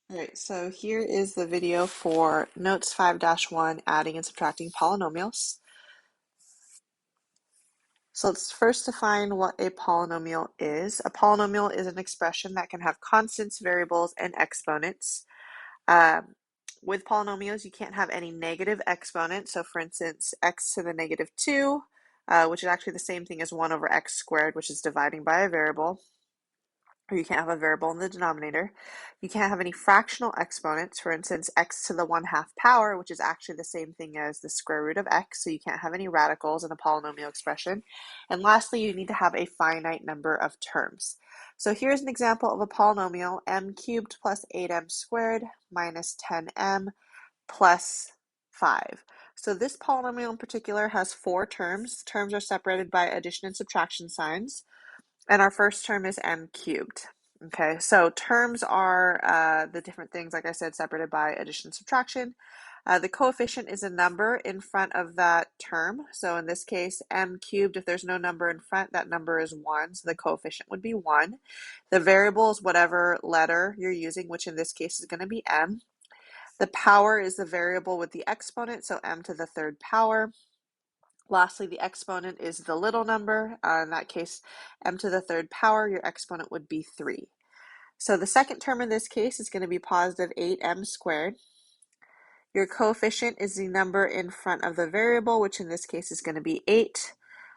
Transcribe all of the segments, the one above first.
All right, so here is the video for Notes 5-1, adding and subtracting polynomials. So let's first define what a polynomial is. A polynomial is an expression that can have constants, variables, and exponents. With polynomials, you can't have any negative exponents. So for instance, x to the negative 2, which is actually the same thing as 1 over x squared, which is dividing by a variable. Or you can't have a variable in the denominator. You can't have any fractional exponents, for instance, x to the 1/2 power, which is actually the same thing as the square root of x, so you can't have any radicals in a polynomial expression. And lastly, you need to have a finite number of terms. So here's an example of a polynomial, m cubed plus 8m squared minus 10m plus 5. So this polynomial in particular has 4 terms. Terms are separated by addition and subtraction signs. And our first term is m cubed. Okay, so terms are the different things, like I said, separated by addition and subtraction. The coefficient is a number in front of that term. So in this case, m cubed, if there's no number in front, that number is 1. So the coefficient would be 1. The variable is whatever letter you're using, which in this case is going to be m. The power is the variable with the exponent, so m to the 3rd power. Lastly, the exponent is the little number. In that case, m to the 3rd power, your exponent would be 3. So the second term in this case is going to be positive 8m squared. Your coefficient is the number in front of the variable, which in this case is going to be 8.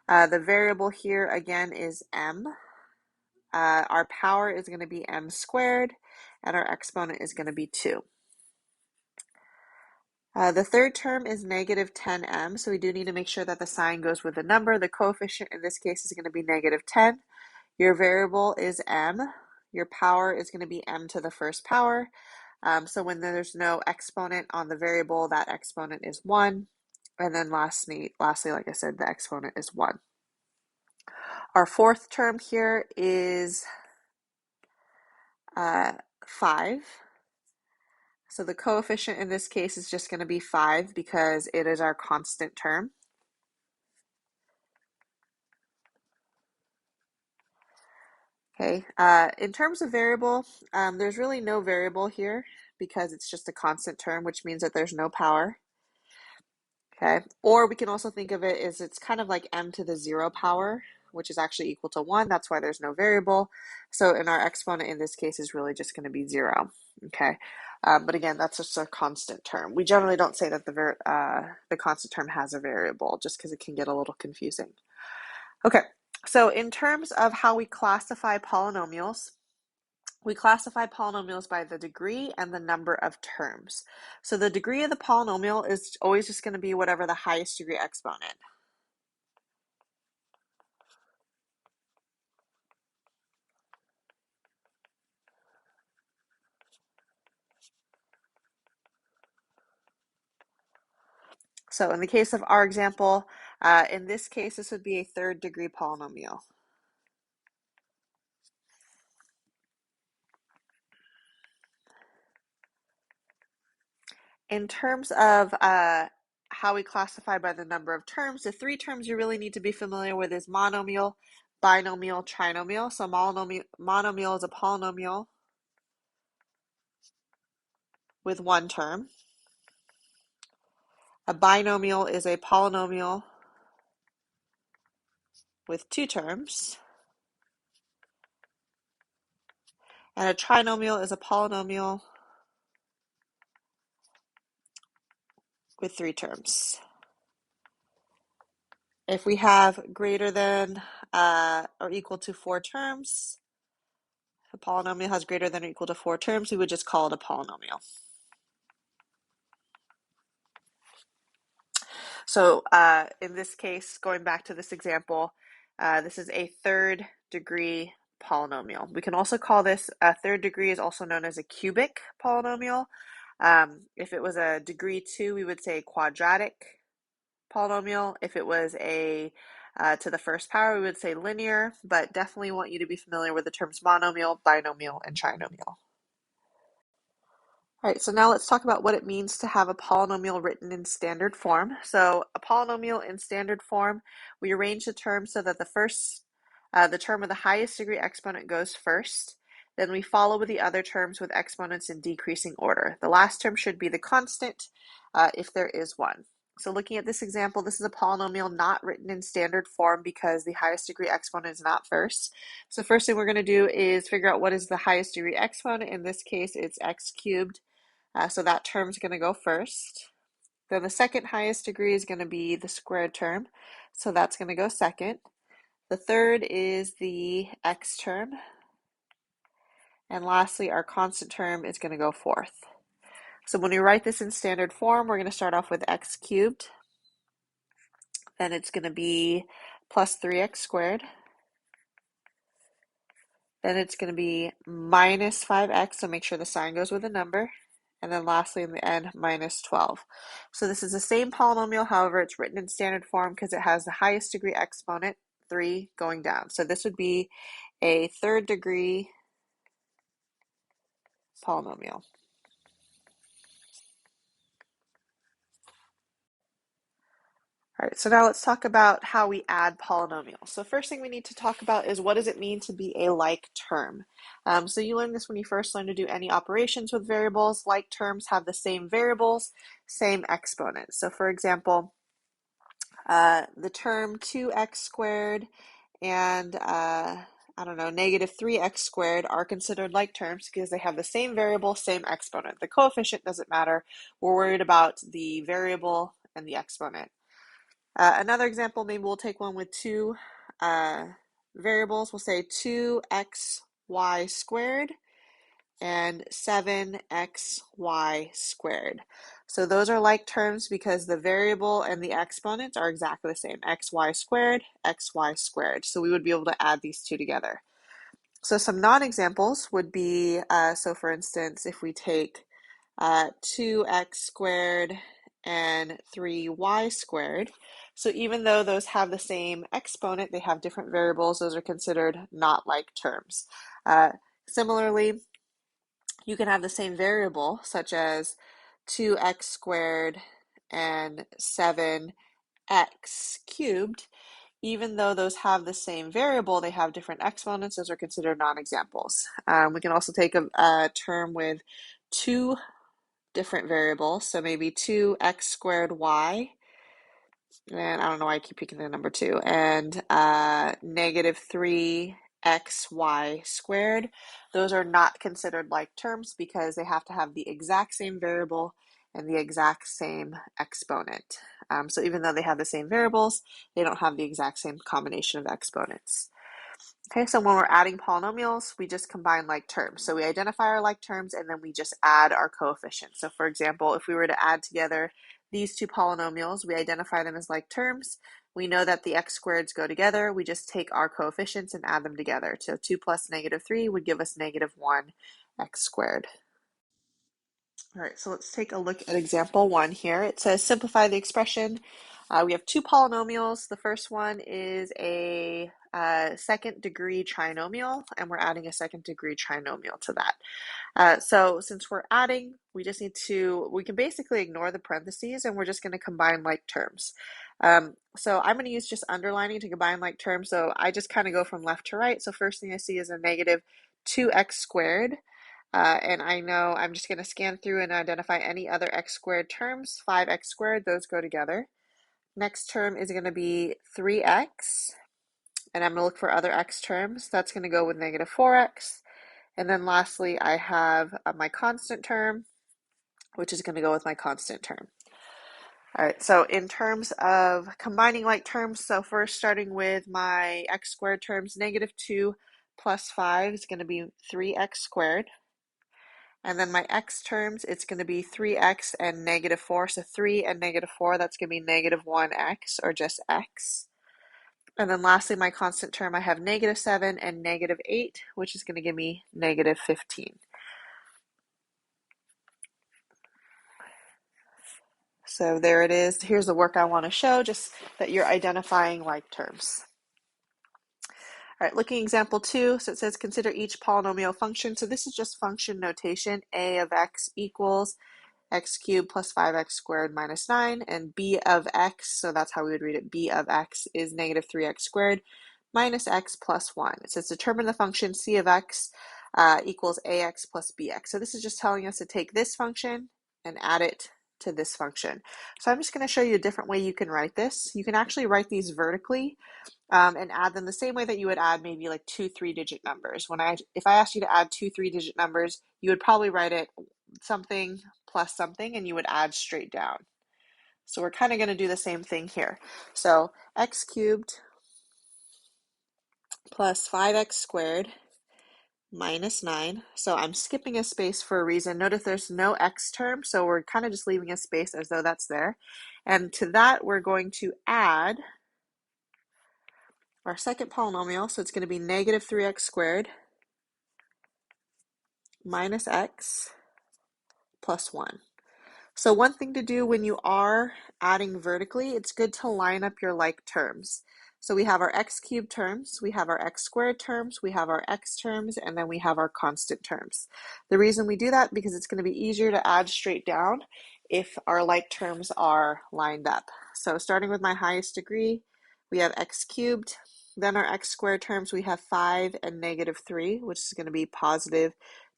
The variable here again is m. Our power is going to be m squared, and our exponent is going to be 2. The third term is negative 10m, so we do need to make sure that the sign goes with the number. The coefficient in this case is going to be negative 10. Your variable is m. Your power is going to be m to the 1st power. So when there's no exponent on the variable, that exponent is 1. And then lastly, like I said, the exponent is 1. Our fourth term here is 5. So the coefficient in this case is just going to be 5 because it is our constant term. Okay, in terms of variable, there's really no variable here because it's just a constant term, which means that there's no power. Okay, or we can also think of it as it's kind of like m to the 0 power, which is actually equal to 1. That's why there's no variable. So in our exponent in this case is really just going to be 0. Okay, but again, that's just a constant term. We generally don't say that the constant term has a variable just because it can get a little confusing. Okay, so in terms of how we classify polynomials, we classify polynomials by the degree and the number of terms. So the degree of the polynomial is always just going to be whatever the highest degree exponent. So in the case of our example, in this case, this would be a 3rd degree polynomial. In terms of how we classify by the number of terms, the 3 terms you really need to be familiar with is monomial, binomial, trinomial. So monomial is a polynomial with 1 term. A binomial is a polynomial with 2 terms. And a trinomial is a polynomial with 3 terms. If we have greater than or equal to 4 terms, if a polynomial has greater than or equal to 4 terms, we would just call it a polynomial. So in this case, going back to this example, this is a 3rd degree polynomial. We can also call this a 3rd degree is also known as a cubic polynomial. If it was a degree 2, we would say quadratic polynomial. If it was a to the 1st power, we would say linear, but definitely want you to be familiar with the terms monomial, binomial, and trinomial. All right, so now let's talk about what it means to have a polynomial written in standard form. So a polynomial in standard form, we arrange the terms so that the term with the highest degree exponent goes first. Then we follow with the other terms with exponents in decreasing order. The last term should be the constant if there is one. So looking at this example, this is a polynomial not written in standard form because the highest degree exponent is not first. So first thing we're going to do is figure out what is the highest degree exponent. In this case, it's x cubed. So that term is going to go first. Then the second highest degree is going to be the squared term. So that's going to go second. The third is the x term. And lastly, our constant term is going to go fourth. So when we write this in standard form, we're going to start off with x cubed. Then it's going to be plus 3x squared. Then it's going to be minus 5x, so make sure the sign goes with a number. And then lastly, in the end, minus 12. So this is the same polynomial, however, it's written in standard form because it has the highest degree exponent, 3, going down. So this would be a third degree polynomial. All right, so now let's talk about how we add polynomials. So first thing we need to talk about is what does it mean to be a like term? So you learn this when you first learn to do any operations with variables. Like terms have the same variables, same exponents. So for example, the term 2x squared and I don't know, negative 3x squared are considered like terms because they have the same variable, same exponent. The coefficient doesn't matter. We're worried about the variable and the exponent. Another example, maybe we'll take one with two variables. We'll say 2xy squared and 7xy squared. So those are like terms because the variable and the exponents are exactly the same, xy squared, xy squared. So we would be able to add these two together. So some non-examples would be, so for instance, if we take 2x squared and 3y squared. So even though those have the same exponent, they have different variables. Those are considered not like terms. Similarly, you can have the same variable, such as 2x squared and 7x cubed. Even though those have the same variable, they have different exponents. Those are considered non-examples. We can also take a term with two different variables. So maybe 2x squared y, and I don't know why I keep picking the number 2, and negative 3xy squared. Those are not considered like terms because they have to have the exact same variable and the exact same exponent. So even though they have the same variables, they don't have the exact same combination of exponents. Okay, so when we're adding polynomials, we just combine like terms. So we identify our like terms and then we just add our coefficients. So for example, if we were to add together these two polynomials, we identify them as like terms. We know that the x squareds go together. We just take our coefficients and add them together. So 2 plus negative 3 would give us negative 1 x squared. All right, so let's take a look at example 1 here. It says simplify the expression. We have two polynomials. The first one is a second degree trinomial, and we're adding a second degree trinomial to that. So since we're adding, we just need to, we can basically ignore the parentheses and we're just going to combine like terms. So I'm going to use just underlining to combine like terms. So I just kind of go from left to right. So first thing I see is a negative 2x squared. And I know I'm just going to scan through and identify any other x squared terms. 5x squared, those go together. Next term is going to be 3x. And I'm going to look for other x terms. That's going to go with negative 4x. And then lastly, I have my constant term, which is going to go with my constant term. All right, so in terms of combining like terms, so first starting with my x squared terms, negative 2 plus 5 is going to be 3x squared. And then my x terms, it's going to be 3x and negative 4. So 3 and negative 4, that's going to be negative 1x, or just x. And then lastly, my constant term, I have negative 7 and negative 8, which is going to give me negative 15. So there it is. Here's the work I want to show, just that you're identifying like terms. All right, looking at example 2, so it says consider each polynomial function. So this is just function notation. A of x equals x cubed plus 5x squared minus 9, and b of x, so that's how we would read it, b of x is negative 3x squared minus x plus 1. It says determine the function c of x. equals ax plus bx. So this is just telling us to take this function and add it to this function. So I'm just going to show you a different way you can write this. You can actually write these vertically and add them the same way that you would add maybe like two 3-digit numbers. If I asked you to add two 3-digit numbers, you would probably write it something plus something and you would add straight down. So we're kind of going to do the same thing here. So x cubed plus 5x squared minus 9. So I'm skipping a space for a reason. Notice there's no x term, so we're kind of just leaving a space as though that's there. And to that, we're going to add our second polynomial. So it's going to be negative 3x squared minus x plus 1. So one thing to do when you are adding vertically, it's good to line up your like terms. So we have our x cubed terms, we have our x squared terms, we have our x terms, and then we have our constant terms. The reason we do that because it's going to be easier to add straight down if our like terms are lined up. So starting with my highest degree, we have x cubed. Then our x squared terms, we have 5 and negative 3, which is going to be positive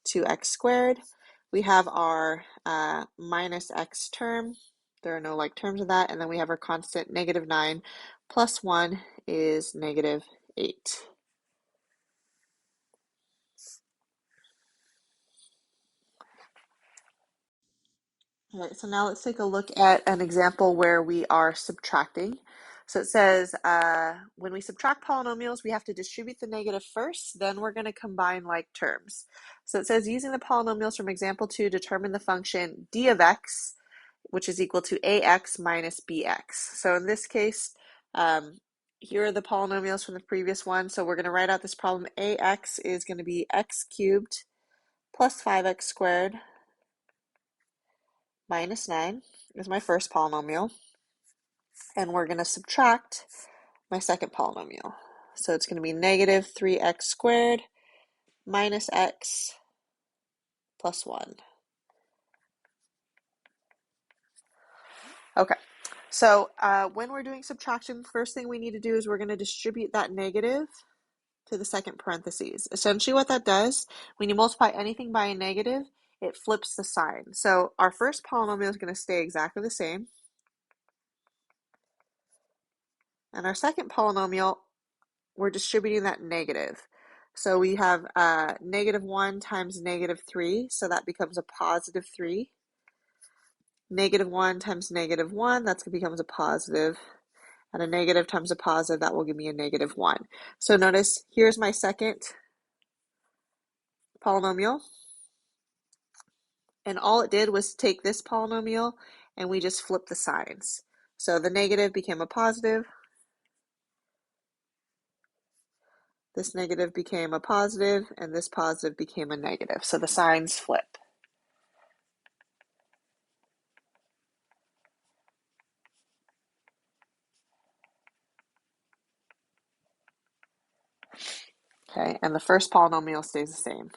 2x squared. We have our minus x term. There are no like terms of that. And then we have our constant negative 9 plus 1 is negative 8. All right, so now let's take a look at an example where we are subtracting. So it says when we subtract polynomials, we have to distribute the negative first, then we're going to combine like terms. So it says using the polynomials from example 2, determine the function d of x, which is equal to ax minus bx. So in this case, here are the polynomials from the previous one. So we're going to write out this problem. Ax is going to be x cubed plus 5x squared minus 9 is my first polynomial. And we're going to subtract my second polynomial. So it's going to be negative 3x squared minus x plus 1. Okay, so when we're doing subtraction, the first thing we need to do is we're going to distribute that negative to the second parentheses. Essentially what that does, when you multiply anything by a negative, it flips the sign. So our first polynomial is going to stay exactly the same. And our second polynomial, we're distributing that negative. So we have negative 1 times negative 3, so that becomes a positive 3. Negative 1 times negative 1, that becomes a positive. And a negative times a positive, that will give me a negative 1. So notice, here's my second polynomial. And all it did was take this polynomial and we just flipped the signs. So the negative became a positive. This negative became a positive, and this positive became a negative. So the signs flip. Okay, and the first polynomial stays the same.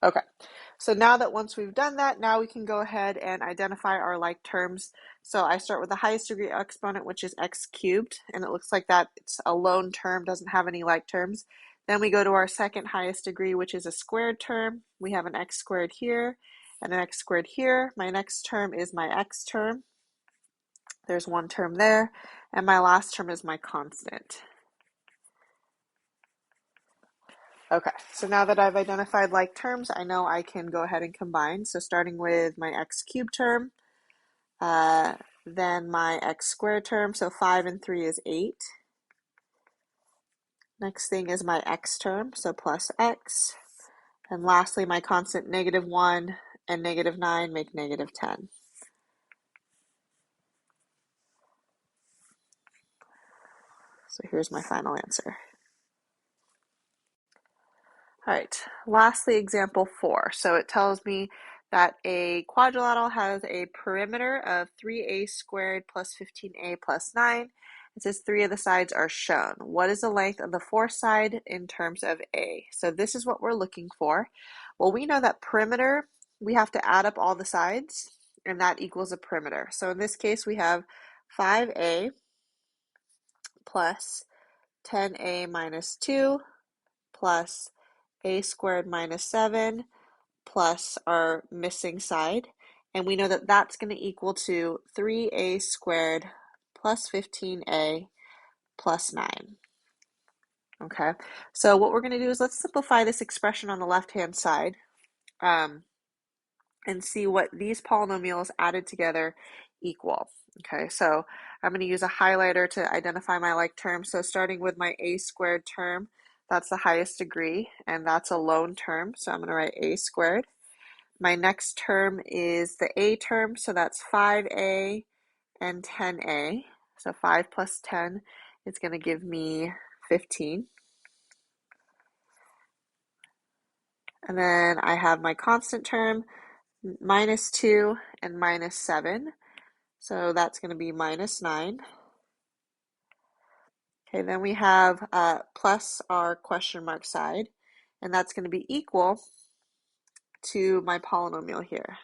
Okay, so now that once we've done that, now we can go ahead and identify our like terms. So I start with the highest degree exponent, which is x cubed, and it looks like that it's a lone term, doesn't have any like terms. Then we go to our second highest degree, which is a squared term. We have an x squared here and an x squared here. My next term is my x term. There's one term there, and my last term is my constant. Okay, so now that I've identified like terms, I know I can go ahead and combine. So starting with my x cubed term, then my x squared term, so 5 and 3 is 8. Next thing is my x term, so plus x. And lastly, my constant negative 1 and negative 9 make negative 10. So here's my final answer. All right, lastly, example 4. So it tells me that a quadrilateral has a perimeter of 3a squared plus 15a plus 9. It says 3 of the sides are shown. What is the length of the fourth side in terms of a? So this is what we're looking for. Well, we know that perimeter, we have to add up all the sides, and that equals a perimeter. So in this case, we have 5a plus 10a minus 2 plus a squared minus 7 plus our missing side. And we know that that's going to equal to 3a squared plus 15a plus 9. Okay, so what we're going to do is let's simplify this expression on the left-hand side and see what these polynomials added together equal. Okay, so I'm going to use a highlighter to identify my like terms. So starting with my a squared term, that's the highest degree, and that's a lone term. So I'm going to write a squared. My next term is the a term, so that's 5a and 10a. So 5 plus 10 is going to give me 15. And then I have my constant term, minus 2 and minus 7. So that's going to be minus 9. Okay, then we have plus our question mark side, and that's going to be equal to my polynomial here.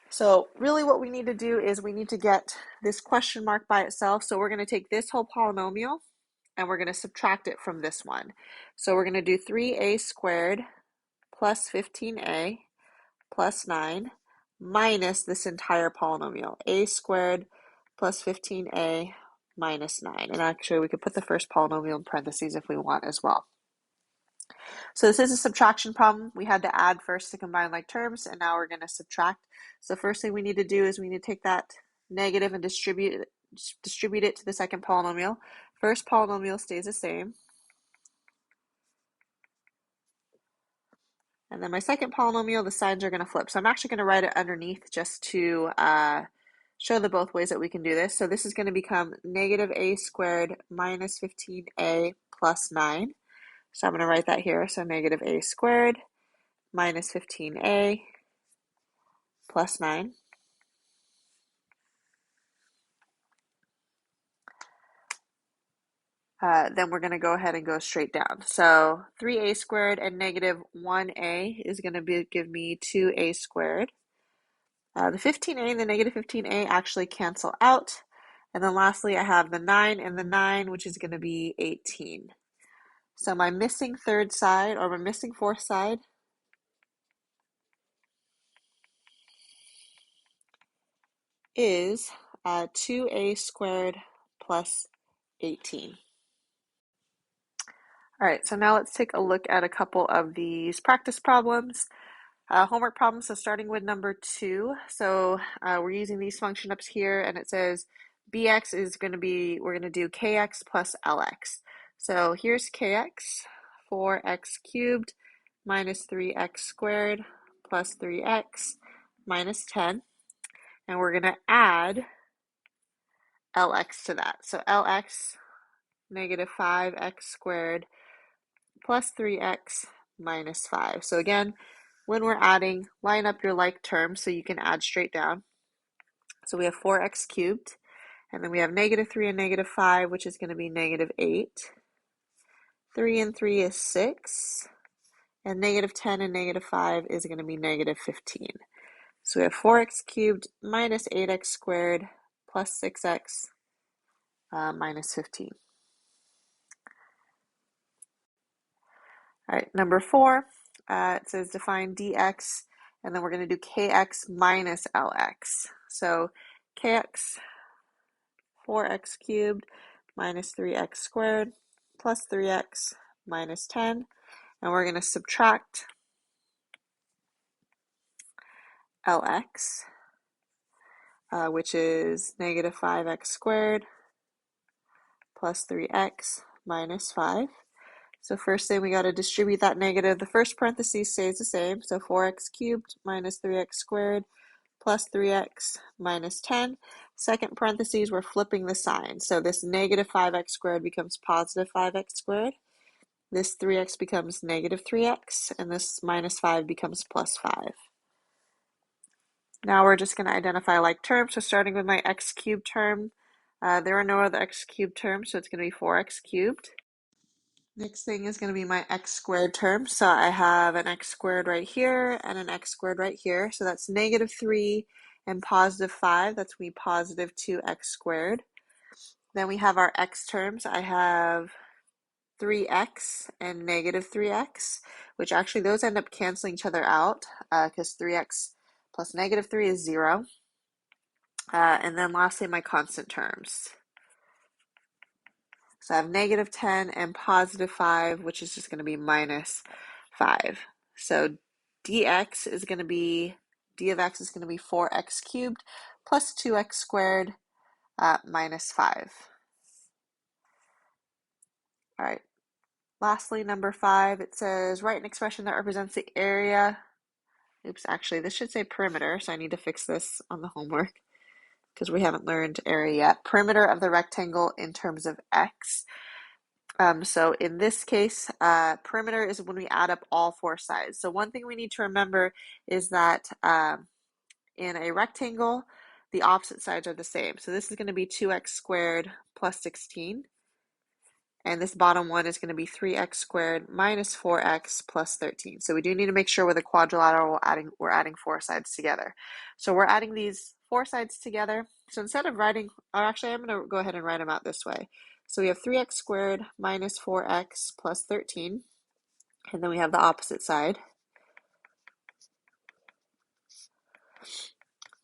So really what we need to do is we need to get this question mark by itself. So we're going to take this whole polynomial and we're going to subtract it from this one. So we're going to do 3a squared plus 15a plus 9 minus this entire polynomial, a squared plus 15a minus 9. And actually, we could put the first polynomial in parentheses if we want as well. So this is a subtraction problem. We had to add first to combine like terms, and now we're going to subtract. So first thing we need to do is we need to take that negative and distribute it to the second polynomial. First polynomial stays the same. And then my second polynomial, the signs are going to flip. So I'm actually going to write it underneath just to show the both ways that we can do this. So this is going to become negative a squared minus 15a plus 9. So I'm going to write that here. So negative a squared minus 15a plus 9. Then we're going to go ahead and go straight down. So 3a squared and negative 1a is going to give me 2a squared. The 15a and the negative 15a actually cancel out. And then lastly, I have the 9 and the 9, which is going to be 18. So my missing third side, or my missing fourth side, is 2a squared plus 18. All right, so now let's take a look at a couple of these practice problems. Homework problems, so starting with number 2. So we're using these function ups here, and it says bx is going to be, we're going to do kx plus lx. So here's kx, 4x cubed minus 3x squared plus 3x minus 10. And we're going to add lx to that. So lx, negative 5x squared plus 3x minus 5. So again, when we're adding, line up your like terms so you can add straight down. So we have 4x cubed, and then we have negative 3 and negative 5, which is going to be negative 8. 3 and 3 is 6, and negative 10 and negative 5 is going to be negative 15. So we have 4x cubed minus 8x squared plus 6x minus 15. All right, number 4, it says define dx, and then we're going to do kx minus lx. So kx, 4x cubed minus 3x squared plus 3x minus 10, and we're going to subtract lx, which is negative 5x squared plus 3x minus 5. So first thing, we got to distribute that negative. The first parenthesis stays the same, so 4x cubed minus 3x squared plus 3x minus 10. Second parentheses, we're flipping the sign. So this negative 5x squared becomes positive 5x squared. This 3x becomes negative 3x, and this minus 5 becomes plus 5. Now we're just going to identify like terms. So starting with my x cubed term, there are no other x cubed terms, so it's going to be 4x cubed. Next thing is going to be my x squared term. So I have an x squared right here and an x squared right here. So that's negative 3 and positive 5. That's going to be positive 2x squared. Then we have our x terms. I have 3x and negative 3x, which actually those end up canceling each other out because 3x plus negative 3 is 0. And then lastly, my constant terms. So I have negative 10 and positive 5, which is just going to be minus 5. So dx is going to be, d of x is going to be 4x cubed plus 2x squared minus 5. All right. Lastly, number 5, it says write an expression that represents the area. Oops, actually, this should say perimeter, so I need to fix this on the homework because we haven't learned area yet. Perimeter of the rectangle in terms of x. So in this case, perimeter is when we add up all 4 sides. So one thing we need to remember is that in a rectangle, the opposite sides are the same. So this is going to be 2x squared plus 16. And this bottom one is going to be 3x squared minus 4x plus 13. So we do need to make sure with a quadrilateral we're adding 4 sides together. So we're adding these 4 sides together. So instead of writing, or actually I'm going to go ahead and write them out this way. So we have 3x squared minus 4x plus 13. And then we have the opposite side.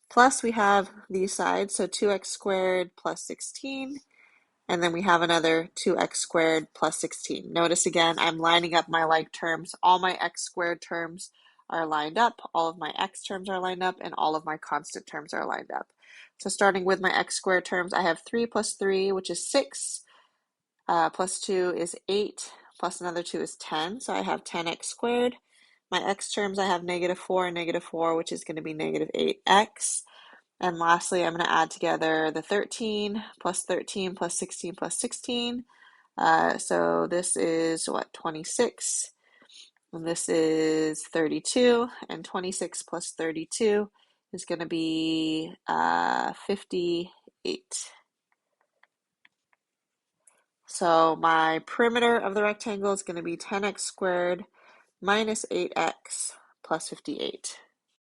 Plus we have these sides, so 2x squared plus 16. And then we have another 2x squared plus 16. Notice again, I'm lining up my like terms. All my x squared terms are lined up, all of my x terms are lined up, and all of my constant terms are lined up. So starting with my x squared terms, I have 3 plus 3, which is 6, plus 2 is 8, plus another 2 is 10. So I have 10x squared. My x terms, I have negative 4 and negative 4, which is going to be negative 8x. And lastly, I'm going to add together the 13 plus 13 plus 16 plus 16. So this is what, 26, and this is 32, and 26 plus 32 is going to be 58. So my perimeter of the rectangle is going to be 10x squared minus 8x plus 58.